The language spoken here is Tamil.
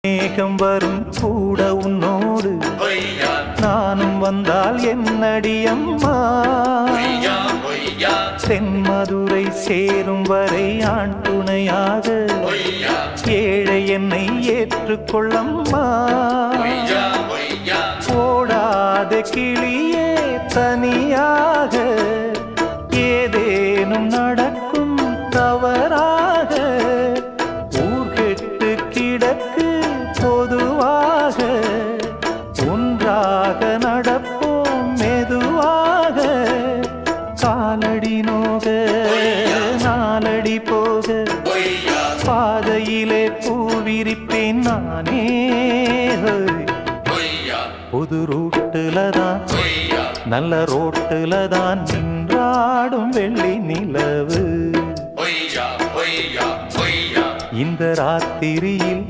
மேகம் வரும் கூட உன்னோடு நானும் வந்தால் என்னடி அம்மா தென்மதுரை சேரும் வரை ஆண் துணையாக ஏழை என்னை ஏற்றுக்கொள்ளம்மா ஓடாத கிளியே தனியாக ஏதேனும் நடக்கும் தவறாக ஊர்கெட்டு கிடக்கு பொதுவாக ஒன்றாக நடப்போம் மெதுவாக காலடி நோக நாலடி போக பாதையிலே பூவிரிப்பேன் நானே புது ரூட்டுல தான் நல்ல ரோட்டுல தான் நின்றாடும் வெள்ளி நிலவு இந்த ராத்திரியில்